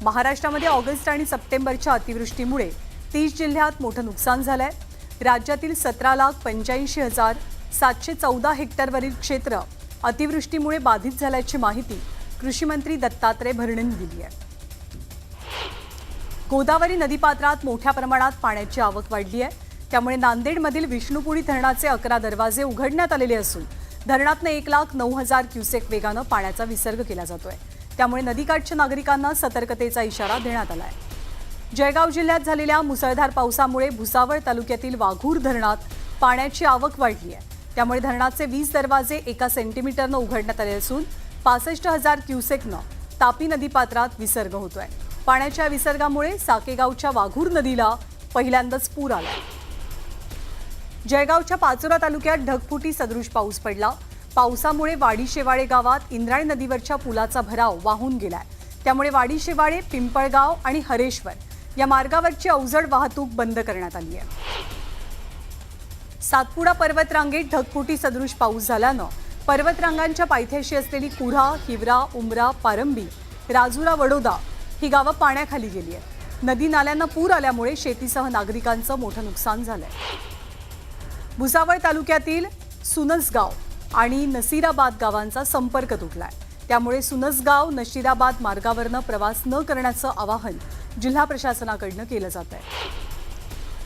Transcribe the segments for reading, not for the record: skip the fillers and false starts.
महाराष्ट्रामध्ये ऑगस्ट आणि सप्टेंबरच्या अतिवृष्टीमुळे 30 जिल्ह्यात मोठं नुकसान झालंय। राज्यातील 17,85,714 हेक्टरवरील क्षेत्र अतिवृष्टीमुळे बाधित झाल्याची माहिती कृषी मंत्री दत्तात्रय भरणे यांनी दिली आहे। गोदावरी नदीपात्रात मोठ्या प्रमाणात पाण्याची आवक वाढली आहे। त्यामुळे नांदेडमधील विष्णुपुरी धरणाचे 11 दरवाजे उघडण्यात आलेले असून धरणातून 1,09,000 क्युसेक वेगाने पाण्याचा विसर्ग केला जातोय। त्यामुळे नदीकाठच्या नागरिकांना सतर्कतेचा इशारा देण्यात आला आहे। जळगाव जिल्ह्यात झालेल्या मुसळधार पावसामुळे भुसावळ तालुक्यातील वाघूर धरणात पाण्याची आवक वाढली आहे। त्यामुळे धरणाचे 20 दरवाजे 1 सेंटीमीटरने उघडण्यात आले असून 65,000 क्युसेकने तापी नदीपात्रात विसर्ग होतोय। पाण्याच्या विसर्गामुळे साकेगावच्या वाघूर नदीला पहिल्यांदाच पूर आला। जळगावच्या पाचोरा तालुक्यात ढगफुटी सदृश पाऊस पडला। पावसामुळे वाडी शेवाळे गावात इंद्रायणी नदीवरच्या पुलाचा भराव वाहून गेलाय। त्यामुळे वाडी शेवाळे, पिंपळगाव आणि हरेश्वर या मार्गावरची अवजड वाहतूक बंद करण्यात आली आहे। सातपुडा पर्वतरांगेत ढगफुटी सदृश पाऊस झाल्यानं पर्वतरांगांच्या पायथ्याशी असलेली कुऱ्हा, हिवरा, उमरा, पारंबी, राजुरा, वडोदा ही गावं पाण्याखाली गेली आहेत। नदी नाल्यांना पूर आल्यामुळे शेतीसह नागरिकांचं मोठं नुकसान झालंय। भुसावळ तालुक्यातील सुनसगाव आणि नसीराबाद गावांचा संपर्क तुटलाय। त्यामुळे सुनसगाव नशीराबाद मार्गावरनं प्रवास न करण्याचं आवाहन जिल्हा प्रशासनाकडून केलं जात आहे।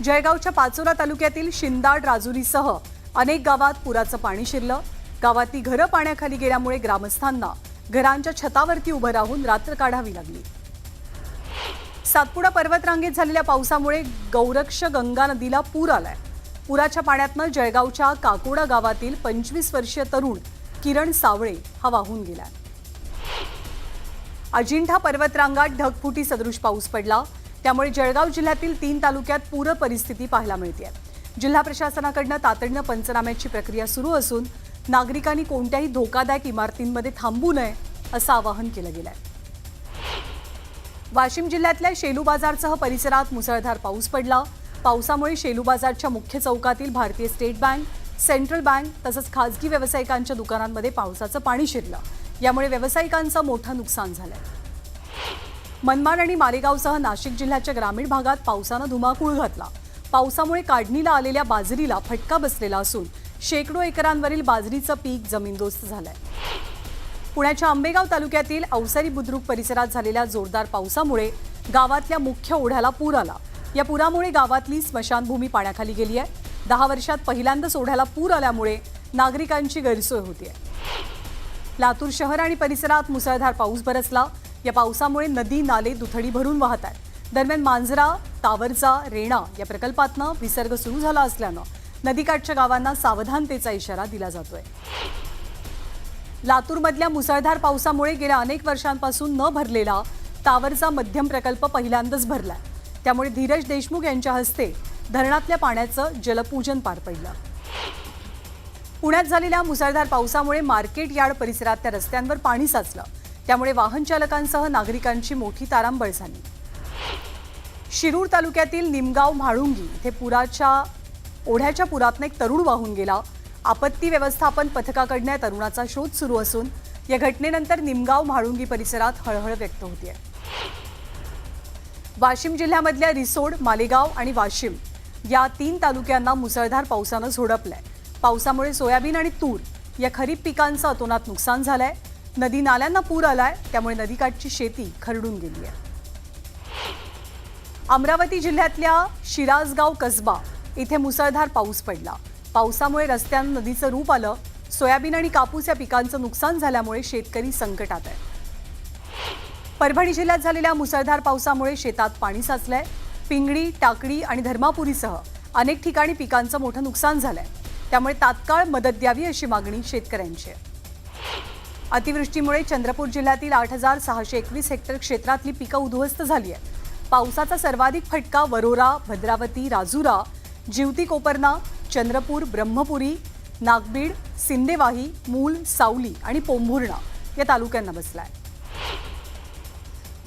जळगावच्या पाचोरा तालुक्यातील शिंदाड, राजुरीसह अनेक गावात पुराचं पाणी शिरलं। गावातली घरं पाण्याखाली गेल्यामुळे ग्रामस्थांना घरांच्या छतावरती उभं राहून रात्र काढावी लागली। सातपुडा पर्वतरांगेत झालेल्या पावसामुळे गौरक्ष गंगा नदीला पूर आलाय। पुराच्या पाण्यातनं जळगावच्या काकोडा गावातील 25 वर्षीय तरुण किरण सावळे हा वाहून गेला। अजिंठा पर्वतरांगात ढगफुटी सदृश पाऊस पडला। त्यामुळे जळगाव जिल्ह्यातील 3 तालुक्यात पूर परिस्थिती पाहायला मिळते। जिल्हा प्रशासनाकडून तातडीनं पंचनाम्याची प्रक्रिया सुरू असून नागरिकांनी कोणत्याही धोकादायक इमारतींमध्ये थांबू नये असं आवाहन केलं गेलंय। वाशिम जिल्ह्यातल्या शेलू बाजारसह परिसरात मुसळधार पाऊस पडला। पावसामुळे शेलू बाजारच्या मुख्य चौकातील भारतीय स्टेट बँक, सेंट्रल बँक तसंच खासगी व्यावसायिकांच्या दुकानांमध्ये पावसाचं पाणी शिरलं। यामुळे व्यावसायिकांचं मोठं नुकसान झालंय। मनमाड आणि मालेगावसह नाशिक जिल्ह्याच्या ग्रामीण भागात पावसानं धुमाकूळ घातला। पावसामुळे काढणीला आलेल्या बाजरीला फटका बसलेला असून शेकडो एकरांवरील बाजरीचं पीक जमीनदोस्त झालंय। पुण्याच्या आंबेगाव तालुक्यातील अवसरी बुद्रुक परिसरात झालेल्या जोरदार पावसामुळे गावातल्या मुख्य ओढ्याला पूर आला। या पुरामुळे गावातली स्मशानभूमी पाण्याखाली गेली आहे। 10 वर्षात पहिल्यांदाच ओढ्याला पूर आल्यामुळे नागरिकांची गैरसोय होतीये। लातूर शहर आणि परिसरात मुसळधार पाऊस बरसला। या पावसामुळे नदी नाले दुथडी भरून वाहत आहेत। दरम्यान मांजरा, तावरजा, रेणा या प्रकल्पातनं विसर्ग सुरू झाला असल्यानं नदीकाठच्या गावांना सावधानतेचा इशारा दिला जातोय। लातूरमधल्या मुसळधार पावसामुळे गेल्या अनेक वर्षांपासून न भरलेला तावरजा मध्यम प्रकल्प पहिल्यांदाच भरलाय। त्यामुळे धीरज देशमुख यांच्या हस्ते धरणातल्या पाण्याचं जलपूजन पार पडलं। पुण्यात झालेल्या मुसळधार पावसामुळे मार्केट यार्ड परिसरातल्या रस्त्यांवर पाणी साचलं। त्यामुळे वाहन चालकांसह नागरिकांची मोठी तारांबळ झाली। शिरूर तालुक्यातील निमगाव म्हाळुंगी इथे ओढ्याच्या पुरातून एक तरुण वाहून गेला। आपत्ती व्यवस्थापन पथकाकडून तरुणाचा शोध सुरू असून या घटनेनंतर निमगाव म्हाळुंगी परिसरात हळहळ व्यक्त होतीये। वाशिम जिल्ह्यामधल्या रिसोड, मालेगाव आणि वाशिम या 3 तालुक्यांना मुसळधार पावसानं झोडपलंय। पावसामुळे सोयाबीन आणि तूर या खरीप पिकांचं अतोनात नुकसान झालंय। नदी नाल्यांना पूर आलाय। त्यामुळे नदीकाठची शेती खरडून गेली आहे। अमरावती जिल्ह्यातल्या शिराजगाव कसबा इथे मुसळधार पाऊस पडला। पावसामुळे रस्त्यांना नदीचं रूप आलं। सोयाबीन आणि कापूस या पिकांचं नुकसान झाल्यामुळे शेतकरी संकटात आहे। परभणी जिल्ह्यात झालेल्या मुसळधार पावसामुळे शेतात पाणी साचलंय। पिंगळी, टाकळी आणि धर्मापुरीसह अनेक ठिकाणी पिकांचं मोठं नुकसान झालंय। त्यामुळे तात्काळ मदत द्यावी अशी मागणी शेतकऱ्यांची आहे। अतिवृष्टीमुळे चंद्रपूर जिल्ह्यातील 8,621 हेक्टर क्षेत्रातली पिकं उद्ध्वस्त झाली आहेत। पावसाचा सर्वाधिक फटका वरोरा, भद्रावती, राजुरा, जिवती कोपरना, चंद्रपूर, ब्रह्मपुरी, नागबीड, सिंदेवाही, मूल, सावली आणि पोंभुर्णा या तालुक्यांना बसलाय।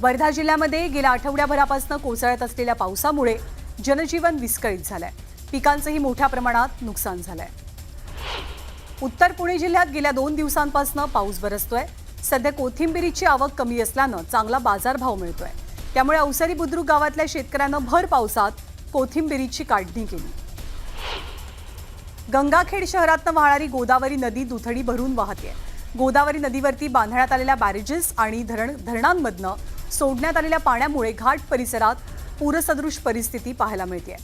वर्धा जिल्ह्यामध्ये गेल्या आठवड्याभरापासून कोसळत असलेल्या पावसामुळे जनजीवन विस्कळीत झालंय। पिकांचंही मोठ्या प्रमाणात नुकसान झालंय। उत्तर पुणे जिल्ह्यात गेल्या 2 दिवसांपासून पाऊस बरसतोय। सध्या कोथिंबिरीची आवक कमी असल्यानं चांगला बाजारभाव मिळतोय। त्यामुळे अवसरी बुद्रुक गावातल्या शेतकऱ्यांनं भर पावसात कोथिंबिरीची काढणी केली। गंगाखेड शहरातून वाहणारी गोदावरी नदी दुथडी भरून वाहते। गोदावरी नदीवरती बांधण्यात आलेल्या बॅरेजेस आणि धरणांमधनं सोडण्यात आलेल्या पाण्यामुळे घाट परिसरात पूरसदृश परिस्थिती पाहायला मिळते।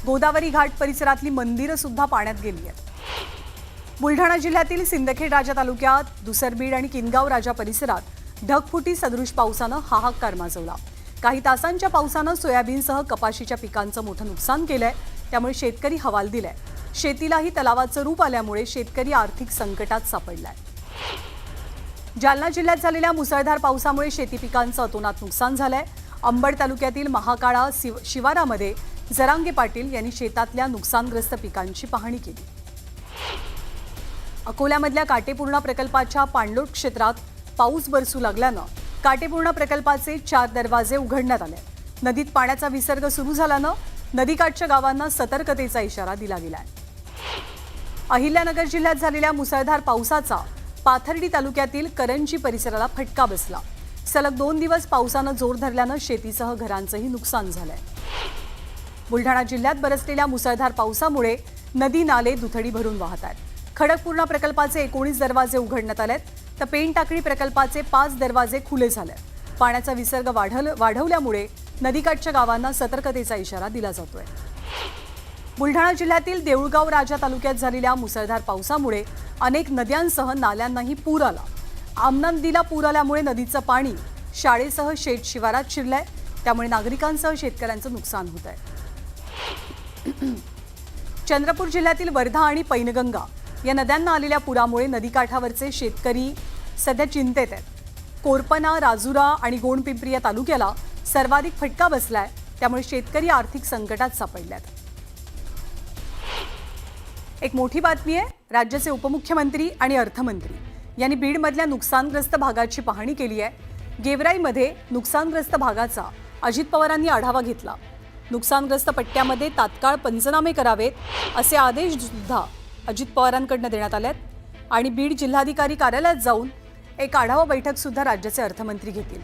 गोदावरी घाट परिसरातली मंदिरं सुद्धा पाण्यात गेली आहेत। बुलढाणा जिल्ह्यातील सिंदखेड राजा तालुक्यात दुसरबीड आणि किनगाव राजा परिसरात ढगफुटी सदृश पावसानं हाहाकार माजवला। काही तासांच्या पावसानं सोयाबीनसह कपाशीच्या पिकांचं मोठं नुकसान केलंय, त्यामुळे शेतकरी हवालदिल आहे। शेतीलाही तलावाचं रूप आल्यामुळे शेतकरी आर्थिक संकटात सापडलाय। जालना जिल्ह्यात झालेल्या मुसळधार पावसामुळे शेती पिकांचं अतोनात नुकसान झालंय। अंबड तालुक्यातील महाकाळा शिवारामध्ये जरांगे पाटील यांनी शेतातल्या नुकसानग्रस्त पिकांची पाहणी केली। अकोल्यामधल्या काटेपूर्णा प्रकल्पाच्या पाणलोट क्षेत्रात पाऊस बरसू लागल्यानं काटेपूर्णा प्रकल्पाचे 4 दरवाजे उघडण्यात आले। नदीत पाण्याचा विसर्ग सुरू झाल्यानं नदीकाठच्या गावांना सतर्कतेचा इशारा दिला गेलाय। अहिल्यानगर जिल्ह्यात झालेल्या मुसळधार पावसाचा पाथर्डी तालुक्यातील करंजी परिसराला फटका बसला। सलग 2 दिवस पावसानं जोर धरल्यानं शेतीसह घरांचंही नुकसान झालंय। बुलढाणा जिल्ह्यात बरसलेल्या मुसळधार पावसामुळे नदी नाले दुथडी भरून वाहत आहेत। खडकपूर्णा प्रकल्पाचे 19 दरवाजे उघडण्यात आलेत, तर पेनटाकळी प्रकल्पाचे 5 दरवाजे खुले झाले। पाण्याचा विसर्ग वाढवल्यामुळे नदीकाठच्या गावांना सतर्कतेचा इशारा दिला जातोय। बुलढाणा जिल्ह्यातील देऊळगाव राजा तालुक्यात झालेल्या मुसळधार पावसामुळे अनेक नद्यांसह नाल्यांनाही पूर आला। आमना नदीला पूर आल्यामुळे नदीचं पाणी शाळेसह शेत शिवारात शिरलंय, त्यामुळे नागरिकांसह शेतकऱ्यांचं नुकसान होत आहे। चंद्रपूर जिल्ह्यातील वर्धा आणि पैनगंगा या नद्यांना आलेल्या पुरामुळे नदीकाठावरचे शेतकरी सध्या चिंतेत आहेत। कोरपना, राजुरा आणि गोंडपिंपरी या तालुक्याला सर्वाधिक फटका बसलाय, त्यामुळे शेतकरी आर्थिक संकटात सापडले आहेत। एक मोठी बातमी आहे। राज्याचे उपमुख्यमंत्री आणि अर्थमंत्री यांनी बीडमधल्या नुकसानग्रस्त भागाची पाहणी केली आहे। गेवराईमध्ये नुकसानग्रस्त भागाचा अजित पवारांनी आढावा घेतला। नुकसानग्रस्त पट्ट्यामध्ये तात्काळ पंचनामे करावेत असे आदेश सुद्धा अजित पवारांकडून देण्यात आलेत आणि बीड जिल्हाधिकारी कार्यालयात जाऊन एक आढावा बैठक सुद्धा राज्याचे अर्थमंत्री घेतील।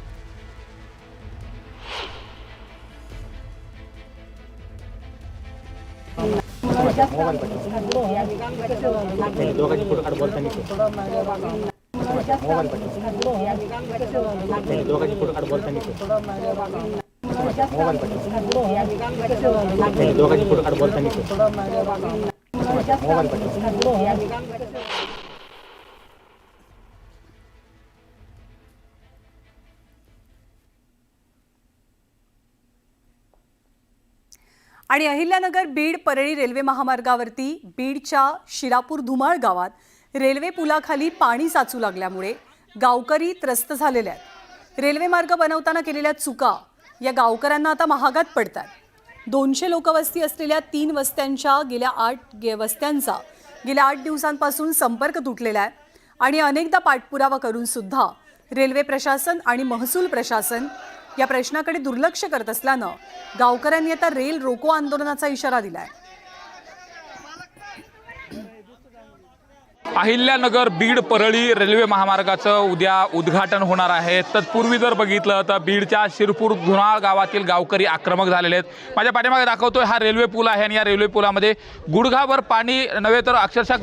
आणि अहिल्यानगर बीड परळी रेल्वे महामार्गावरती बीडच्या शिरापूर धुमाळ गावात रेल्वे पुलाखाली पाणी साचू लागल्यामुळे गावकरी त्रस्त झालेले आहेत। रेल्वे मार्ग बनवताना केलेल्या चुका या गावकऱ्यांना आता महागात पडतात। 200 लोकवस्ती असलेल्या 3 वस्त्यांचा गेल्या 8 दिवसांपासून संपर्क तुटलेला आहे आणि अनेकदा पाठपुरावा करून सुद्धा रेल्वे प्रशासन आणि महसूल प्रशासन या प्रश्नाकडे दुर्लक्ष करत असल्यानं गावकऱ्यांनी आता रेल रोको आंदोलनाचा इशारा दिलाय। अहिल्यानगर बीड परळी रेल्वे महामार्गाचं उद्या उद्घाटन होणार आहे। तत्पूर्वी जर बघितलं तर बीडच्या शिरपूर धुनाळ गावातील गावकरी आक्रमक झालेले आहेत। माझ्या पाठीमागे दाखवतोय हा रेल्वे पूल आहे आणि या रेल्वे पुलामध्ये गुडघाभर पाणी नव्हे तर अक्षरशः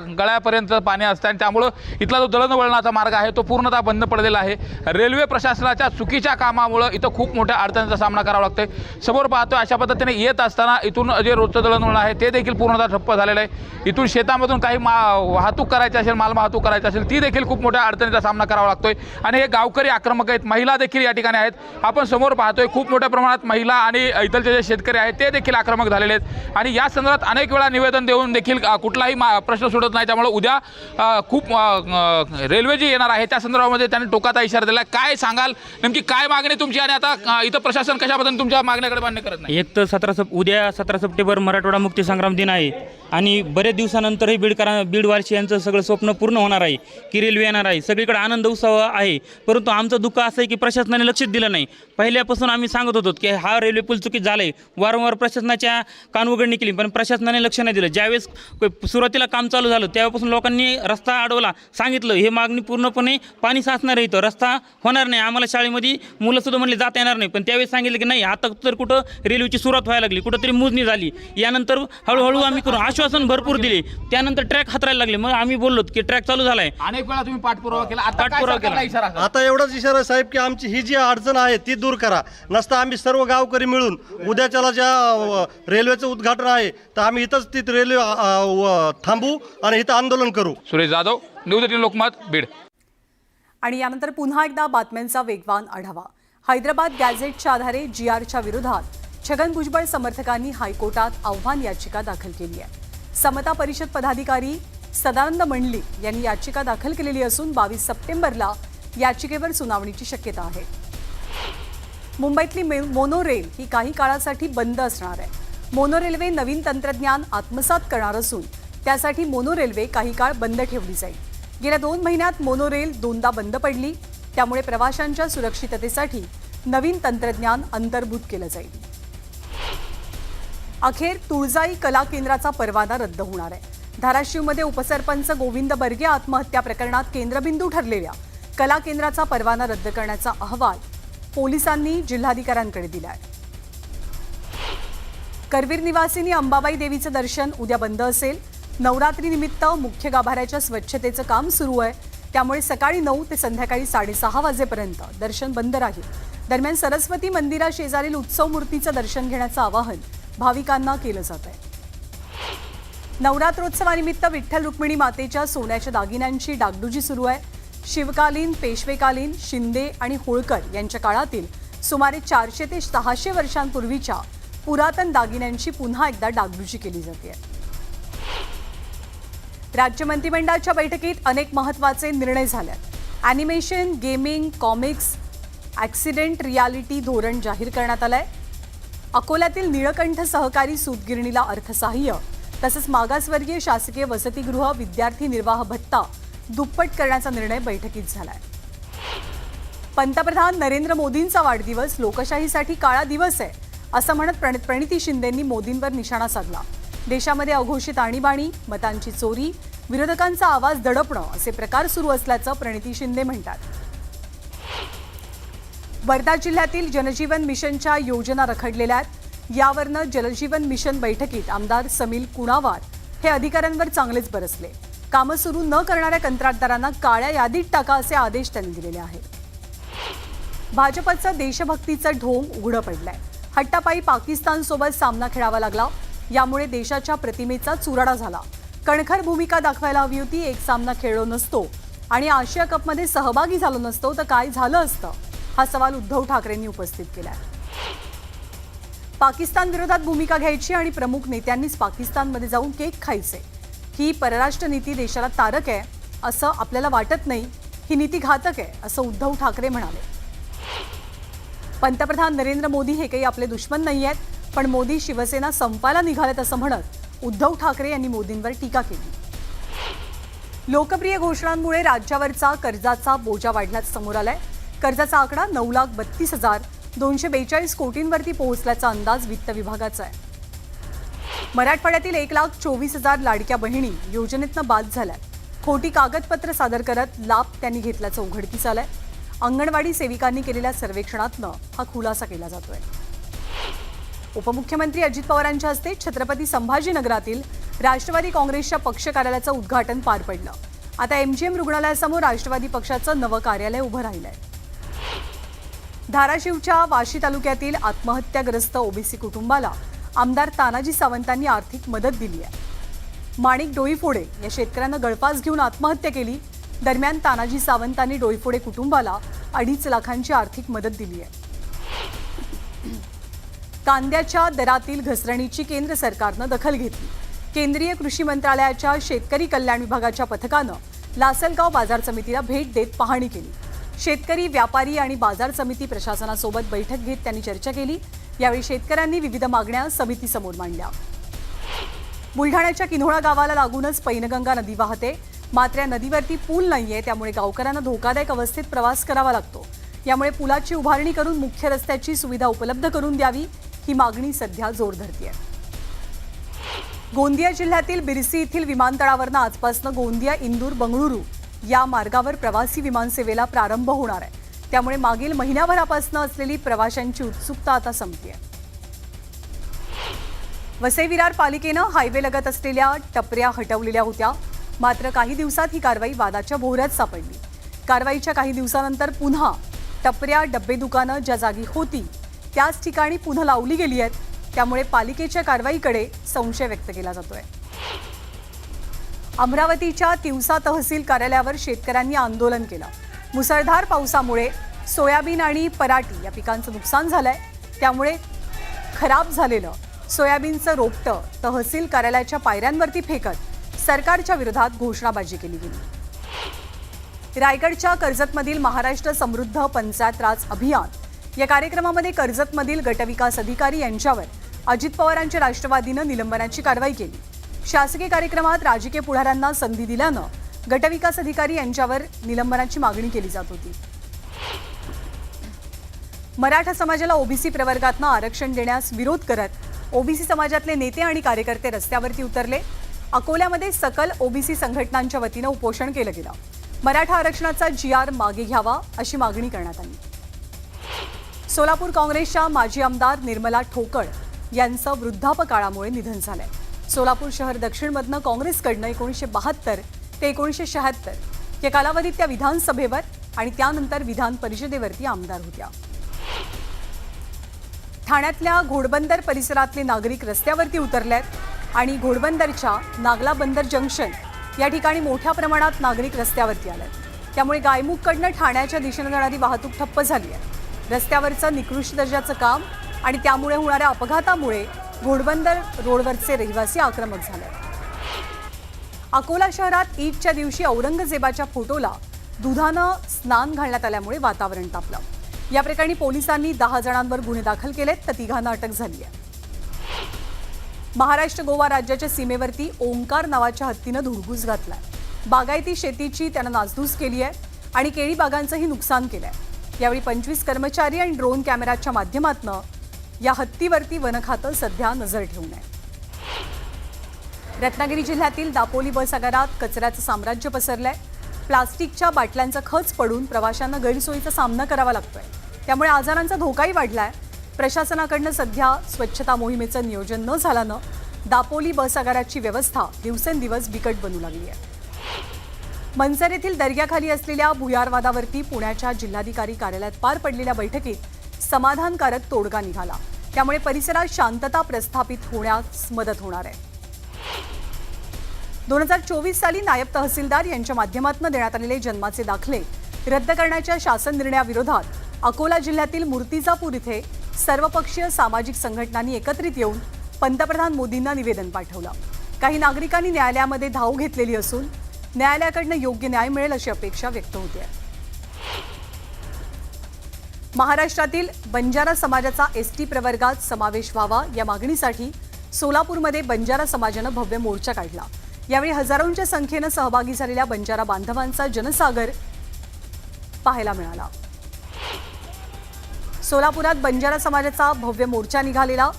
गळ्यापर्यंत पाणी असतं आणि त्यामुळं इथला जो दळणवळणाचा मार्ग आहे तो पूर्णतः बंद पडलेला आहे। रेल्वे प्रशासनाच्या चुकीच्या कामामुळे इथं खूप मोठ्या अडचणींचा सामना करावा लागतोय। समोर पाहतोय अशा पद्धतीने येत असताना इथून जे रोजचं दळणवळण आहे ते देखील पूर्णतः ठप्प झालेलं आहे। इथून शेतामधून काही वाहतूक करायची असेल, माल वाहतूक करायची असेल ती देखील खूप मोठ्या अडचणीचा सामना करावा लागतोय आणि हे गावकरी आक्रमक आहेत। महिला देखील या ठिकाणी आहेत। आपण समोर पाहतोय खूप मोठ्या प्रमाणात महिला आणि इथलचे जे शेतकरी आहेत ते देखील आक्रमक झालेले आहेत आणि या संदर्भात अनेक वेळा निवेदन देऊन देखील कुठलाही प्रश्न सुटत नाही। त्यामुळे उद्या खूप रेल्वे जी येणार आहे त्या संदर्भामध्ये त्यांनी टोकाचा इशारा दिला। काय सांगाल, नेमकी काय मागणी तुमची आणि आता इथं प्रशासन कशा पद्धतीने तुमच्या मागण्याकडे मान्य करत नाही? एक तर उद्या 17 सप्टेंबर मराठवाडा मुक्ती संग्राम दिन आहे आणि बरेच दिवसानंतर ही बीडवासी शेतकऱ्यांचं सगळं स्वप्न पूर्ण होणार आहे की रेल्वे येणार आहे, सगळीकडे आनंद उत्सव आहे. परंतु आमचं दुःख असं आहे की प्रशासनाने लक्षच दिलं नाही. पहिल्यापासून आम्ही सांगत होतो की हा रेल्वे पूल चुकीत झाला आहे, वारंवार प्रशासनाच्या कानउघडणी केली, पण प्रशासनाने लक्ष नाही दिलं. ज्यावेळेस सुरुवातीला काम चालू झालं त्यावेळेपासून लोकांनी रस्ता अडवला, सांगितलं हे मागणी पूर्णपणे पाणी साचणार आहे, इथं रस्ता होणार नाही, आम्हाला शाळेमध्ये मुलंसुद्धा म्हणले जाता येणार नाही. पण त्यावेळेस सांगितलं की नाही, आता तर कुठं रेल्वेची सुरुवात व्हायला लागली, कुठंतरी मोजणी झाली, यानंतर हळूहळू आम्ही करू आश्वासन भरपूर दिले. त्यानंतर ट्रॅक हातरायला लागले. मग आम्ही बोललो की ट्रॅक चालू झाला आहे. अनेक वेळा तुम्ही पाठपुरावा केला, आता काय पाठपुरावा सरकारला केला. इशारा करा? आता एवढाच इशारा आहे साहेब की आमची ही जी अडचण आहे ती दूर करा. नसता आम्ही सर्व गावकरी मिळून उद्याच्याला ज्या रेल्वेचं उद्घाटन आहे तर आम्ही इथंच ती रेल्वे थांबू आणि इथं आंदोलन करू. सुरेश जाधव, न्यूज 18 लोकमत, बीड. आणि यानंतर पुन्हा एकदा बातम्यांचा वेगवान आढावा. हैदराबाद गॅझेटच्या आधारे GRच्या विरोधात छगन भुजबळ समर्थकांनी हायकोर्टात आव्हान याचिका दाखल केली आहे. समता परिषद पदाधिकारी सदानंद मंडलिक यांनी याचिका दाखल केलेली असून 22 सप्टेंबरला याचिकेवर सुनावणीची शक्यता आहे. मुंबईतली मोनोरेल ही काही काळासाठी बंद असणार आहे. मोनो रेल्वे नवीन तंत्रज्ञान आत्मसात करणार असून त्यासाठी मोनो रेल्वे काही काळ बंद ठेवली जाईल. गेल्या 2 महिन्यात मोनो रेल 2दा बंद पडली, त्यामुळे प्रवाशांच्या सुरक्षिततेसाठी नवीन तंत्रज्ञान अंतर्भूत केलं जाईल. अखेर तुळजाई कला केंद्राचा परवाना रद्द होणार आहे. धाराशिवमध्ये उपसरपंच गोविंद बर्गे आत्महत्या प्रकरणात केंद्रबिंदू ठरलेल्या कला केंद्राचा परवाना रद्द करण्याचा अहवाल पोलिसांनी जिल्हाधिकाऱ्यांकडे दिला आहे. करवीर निवासिनी अंबाबाई देवीचं दर्शन उद्या बंद असेल. नवरात्रीनिमित्त मुख्य गाभाऱ्याच्या स्वच्छतेचं काम सुरू आहे, त्यामुळे सकाळी 9 ते संध्याकाळी 6:30 वाजेपर्यंत दर्शन बंद राहील. दरम्यान सरस्वती मंदिराशेजारील उत्सव मूर्तीचं दर्शन घेण्याचं आवाहन भाविकांना केलं जात आहे. नवरात्रोत्सवानिमित्त विठ्ठल रुक्मिणी मातेच्या सोन्याच्या दागिन्यांची डागडुजी सुरू आहे. शिवकालीन, पेशवेकालीन, शिंदे आणि होळकर यांच्या काळातील सुमारे 400 ते 600 वर्षांपूर्वीच्या पुरातन दागिन्यांची पुन्हा एकदा डागडुजी केली जाते. राज्य मंत्रिमंडळाच्या बैठकीत अनेक महत्त्वाचे निर्णय झाले. Animation, gaming, comics, accident reality धोरण जाहीर करण्यात आलंय. अकोल्यातील निळकंठ सहकारी सूतगिरणीला अर्थसहाय्य तसंच मागासवर्गीय शासकीय वसतिगृह विद्यार्थी निर्वाह भत्ता दुप्पट करण्याचा निर्णय बैठकीत झालाय. पंतप्रधान नरेंद्र मोदींचा वाढदिवस लोकशाहीसाठी काळा दिवस आहे असं म्हणत प्रणिती शिंदेंनी मोदींवर निशाणा साधला. देशामध्ये अघोषित आणीबाणी, मतांची चोरी, विरोधकांचा आवाज दडपणं असे प्रकार सुरू असल्याचं प्रणिती शिंदे म्हणतात. वर्धा जिल्ह्यातील जनजीवन मिशनच्या योजना रखडलेल्या आहेत. यावरनं जलजीवन मिशन बैठकीत आमदार समील कुणावार हे अधिकाऱ्यांवर चांगलेच बरसले. कामं सुरू न करणाऱ्या कंत्राटदारांना काळ्या यादीत टाका असे आदेश त्यांनी दिलेले आहेत. भाजपचं देशभक्तीचं ढोंग उघडं पडलंय. हट्टापायी पाकिस्तानसोबत सामना खेळावा लागला. यामुळे देशाच्या प्रतिमेचा चुराडा झाला. कणखर भूमिका दाखवायला हवी होती. एक सामना खेळलो नसतो आणि आशिया कपमध्ये सहभागी झालो नसतो तर काय झालं असतं, हा सवाल उद्धव ठाकरेंनी उपस्थित केलाय. पाकिस्तान विरोधात भूमिका घ्यायची आणि प्रमुख नेत्यांनीच पाकिस्तानमध्ये जाऊन केक खायचे, ही परराष्ट्र नीती देशाला तारक आहे असं आपल्याला वाटत नाही. ही नीती घातक आहे असं उद्धव ठाकरे म्हणाले. पंतप्रधान नरेंद्र मोदी हे काही आपले दुश्मन नाही आहेत, पण मोदी शिवसेना संपायला निघालेत असं म्हणत उद्धव ठाकरे यांनी मोदींवर टीका केली. लोकप्रिय घोषणांमुळे राज्यावरचा कर्जाचा बोजा वाढल्याचं समोर आलाय. कर्जाचा आकडा 9,32,242 कोटींवरती पोहोचल्याचा अंदाज वित्त विभागाचा आहे. मराठवाड्यातील 1,24,000 लाडक्या बहिणी योजनेतनं बाद झाल्या. खोटी कागदपत्र सादर करत लाभ त्यांनी घेतल्याचं उघडकीस आलंय. अंगणवाडी सेविकांनी केलेल्या सर्वेक्षणातनं हा खुलासा केला जातोय. उपमुख्यमंत्री अजित पवारांच्या हस्ते छत्रपती संभाजीनगरातील राष्ट्रवादी काँग्रेसच्या पक्ष कार्यालयाचं उद्घाटन पार पडलं. आता MGM रुग्णालयासमोर राष्ट्रवादी पक्षाचं नवं कार्यालय उभं राहिलंय. धाराशिवच्या वाशी तालुक्यातील आत्महत्याग्रस्त ओबीसी कुटुंबाला आमदार तानाजी सावंतांनी आर्थिक मदत दिली आहे. माणिक डोईफोडे या शेतकऱ्यानं गळफास घेऊन आत्महत्या केली. दरम्यान तानाजी सावंतांनी डोईफोडे कुटुंबाला 2.5 लाखांची आर्थिक मदत दिली आहे. कांद्याच्या दरातील घसरणीची केंद्र सरकारनं दखल घेतली. केंद्रीय कृषी मंत्रालयाच्या शेतकरी कल्याण विभागाच्या पथकानं लासलगाव बाजार समितीला भेट देत पाहणी केली. शेतकरी, व्यापारी आणि बाजार समिती प्रशासनासोबत बैठक घेत त्यांनी चर्चा केली. यावेळी शेतकऱ्यांनी विविध मागण्या समितीसमोर मांडल्या. बुलढाण्याच्या किन्होळा गावाला लागूनच पैनगंगा नदी वाहते. मात्र या नदीवरती पूल नाहीये, त्यामुळे गावकऱ्यांना धोकादायक अवस्थेत प्रवास करावा लागतो. यामुळे पुलाची उभारणी करून मुख्य रस्त्याची सुविधा उपलब्ध करून द्यावी, ही मागणी सध्या जोर धरतेय. गोंदिया जिल्ह्यातील बिरसी येथील विमानतळावरनं आजपासून गोंदिया, इंदूर, बंगळुरू या मार्गावर प्रवासी विमानसेवेला प्रारंभ होणार आहे. त्यामुळे मागील महिन्याभरापासून असलेली प्रवाशांची उत्सुकता आता संपतेय. वसई विरार पालिकेनं हायवे लगत असलेल्या टपऱ्या हटवलेल्या होत्या. मात्र काही दिवसात ही कारवाई वादाच्या भोवऱ्यात सापडली. कारवाईच्या काही दिवसानंतर पुन्हा टपऱ्या, डब्बे दुकानं ज्या जागी होती त्याच ठिकाणी पुन्हा लावली गेली आहेत. त्यामुळे पालिकेच्या कारवाईकडे संशय व्यक्त केला जातोय. अमरावतीच्या तिवसा तहसील कार्यालयावर शेतकऱ्यांनी आंदोलन केलं. मुसळधार पावसामुळे सोयाबीन आणि पराठी या पिकांचं नुकसान झालंय. त्यामुळे खराब झालेलं सोयाबीनचं रोपटं तहसील कार्यालयाच्या पायऱ्यांवरती फेकत सरकारच्या विरोधात घोषणाबाजी केली गेली. रायगडच्या कर्जतमधील महाराष्ट्र समृद्ध पंचायत राज अभियान या कार्यक्रमामध्ये कर्जतमधील गटविकास अधिकारी यांच्यावर अजित पवारांच्या राष्ट्रवादीनं निलंबनाची कारवाई केली. शासकीय कार्यक्रमात राजकीय पुढाऱ्यांना संधी दिल्यानं गटविकास अधिकारी यांच्यावर निलंबनाची मागणी केली जात होती. मराठा समाजाला ओबीसी प्रवर्गातनं आरक्षण देण्यास विरोध करत ओबीसी समाजातले नेते आणि कार्यकर्ते रस्त्यावरती उतरले. अकोल्यामध्ये सकल ओबीसी संघटनांच्या वतीनं उपोषण केलं गेलं. मराठा आरक्षणाचा GR मागे घ्यावा अशी मागणी करण्यात आली. सोलापूर काँग्रेसच्या माजी आमदार निर्मला ठोकळ यांचं वृद्धापकाळामुळे निधन झालंय. सोलापूर शहर दक्षिणमधनं काँग्रेसकडनं 1972 ते 1976 या कालावधीत त्या विधानसभेवर आणि त्यानंतर विधान परिषदेवरती आमदार होत्या. ठाण्यातल्या घोडबंदर परिसरातले नागरिक रस्त्यावरती उतरलेत आणि घोडबंदरच्या नागला बंदर जंक्शन या ठिकाणी मोठ्या प्रमाणात नागरिक रस्त्यावरती आलेत. त्यामुळे गायमुखकडनं ठाण्याच्या दिशेनं जाणारी वाहतूक ठप्प झाली आहे. रस्त्यावरचं निकृष्ट दर्जाचं काम आणि त्यामुळे होणाऱ्या अपघातामुळे घोडबंदर रोडवरचे रहिवासी आक्रमक झाले. अकोला शहरात ईदच्या दिवशी औरंगजेबाच्या फोटोला दुधानं स्नान घालण्यात आल्यामुळे वातावरण तापलं. या प्रकरणी पोलिसांनी 10 जणांवर गुन्हे दाखल केलेत तर 3घांना अटक झाली आहे. महाराष्ट्र गोवा राज्याच्या सीमेवरती ओंकार नावाच्या हत्तीनं धुडगूस घातलाय. बागायती शेतीची त्यानं नासधूस केली आहे आणि केळी बागांचंही नुकसान केलंय. यावेळी 25 कर्मचारी आणि ड्रोन कॅमेराच्या माध्यमातून या हत्तीवरती वन खातं सध्या नजर ठेवून आहे. रत्नागिरी जिल्ह्यातील दापोली बस आगारात कचऱ्याचं साम्राज्य पसरलंय. प्लास्टिकच्या बाटल्यांचा खच पडून प्रवाशांना गैरसोयीचा सामना करावा लागतोय. त्यामुळे आजारांचा धोकाही वाढलाय. प्रशासनाकडनं सध्या स्वच्छता मोहिमेचं नियोजन न झाल्यानं दापोली बस आगाराची व्यवस्था दिवसेंदिवस बिकट बनू लागली आहे. मनसर येथील दर्ग्याखाली असलेल्या भुयारवादावरती पुण्याच्या जिल्हाधिकारी कार्यालयात पार पडलेल्या बैठकीत समाधानकारक तोडगा निघाला. त्यामुळे परिसरात शांतता प्रस्थापित होण्यास मदत होणार आहे. 2024 साली नायब तहसीलदार यांच्या माध्यमातून देण्यात आलेले जन्माचे दाखले रद्द करण्याच्या शासन निर्णयाविरोधात अकोला जिल्ह्यातील मूर्तिजापूर इथे सर्वपक्षीय सामाजिक संघटनांनी एकत्रित येऊन पंतप्रधान मोदींना निवेदन पाठवलं. काही नागरिकांनी न्यायालयामध्ये धाव घेतलेली असून न्यायालयाकडनं योग्य न्याय मिळेल अशी अपेक्षा व्यक्त होते. महाराष्ट्रातील बंजारा समाजाचा ST प्रवर्गात समावेश व्हावा या मागणीसाठी सोलापूरमध्ये बंजारा समाजानं भव्य मोर्चा काढला. यावेळी हजारोंच्या संख्येनं सहभागी झालेल्या बंजारा बांधवांचा जनसागर पाहायला मिळाला. सोलापुरात बंजारा समाजाचा भव्य मोर्चा निघालेला.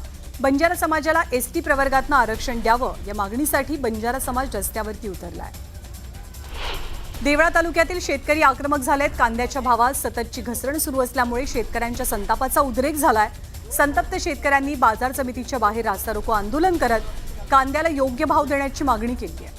बंजारा समाजाला ST प्रवर्गातनं आरक्षण द्यावं या मागणीसाठी बंजारा समाज रस्त्यावरती उतरलाय. देवळा तालुक्यातील शेतकरी आक्रमक झालेत. कांद्याच्या भावात सततची घसरण सुरू असल्यामुळे शेतकऱ्यांच्या संतापाचा उद्रेक झालाय. संतप्त शेतकऱ्यांनी बाजार समितीच्या बाहेर रास्ता रोको आंदोलन करत कांद्याला योग्य भाव देण्याची मागणी केली आहे.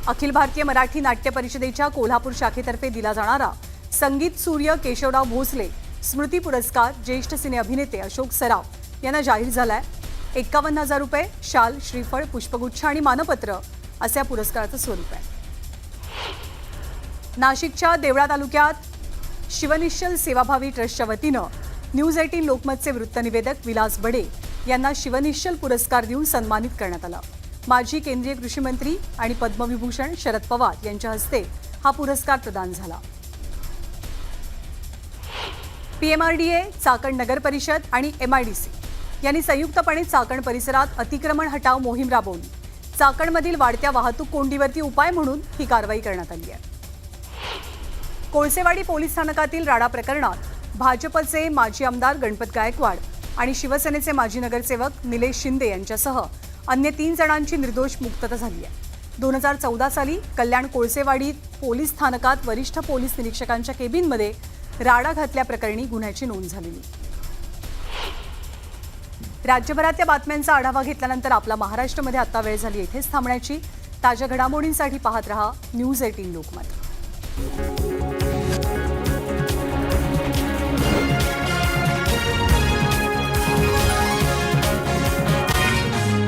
अखिल भारतीय मराठी नाट्य परिषदेच्या कोल्हापूर शाखेतर्फे दिला जाणारा संगीत सूर्य केशवराव भोसले स्मृती पुरस्कार ज्येष्ठ सिने अभिनेते अशोक सराफ यांना जाहीर झालाय. 51,000 रुपये, शाल, श्रीफळ, पुष्पगुच्छ आणि मानपत्र असं या पुरस्काराचं स्वरूप आहे. नाशिकच्या देवळा तालुक्यात शिवनिश्चल सेवाभावी ट्रस्टच्या वतीनं न्यूज 18 लोकमतचे वृत्तनिवेदक विलास बडे यांना शिवनिश्चल पुरस्कार देऊन सन्मानित करण्यात आला. माजी केंद्रीय कृषी मंत्री आणि पद्मविभूषण शरद पवार यांच्या हस्ते हा पुरस्कार प्रदान झाला. PMRDA, चाकण नगर परिषद आणि MIDC यांनी संयुक्तपणे चाकण परिसरात अतिक्रमण हटाव मोहीम राबवली. चाकणमधील वाढत्या वाहतूक कोंडीवरती उपाय म्हणून ही कारवाई करण्यात आली आहे. कोळसेवाडी पोलीस स्थानकातील राडा प्रकरणात भाजपचे माजी आमदार गणपत गायकवाड आणि शिवसेनेचे माजी नगरसेवक निलेश शिंदे यांच्यासह अन्य 3 जणांची निर्दोष मुक्तता झाली आहे. 2014 साली कल्याण कोळसेवाडी पोलीस स्थानकात वरिष्ठ पोलीस निरीक्षकांच्या केबिनमध्ये राडा घातल्याप्रकरणी गुन्ह्याची नोंद झालेली. राज्यभरातल्या बातम्यांचा आढावा घेतल्यानंतर आपला महाराष्ट्रामध्ये आता वेळ झाली इथेच थांबण्याची. ताज्या घडामोडींसाठी पाहत रहा न्यूज 18 लोकमत.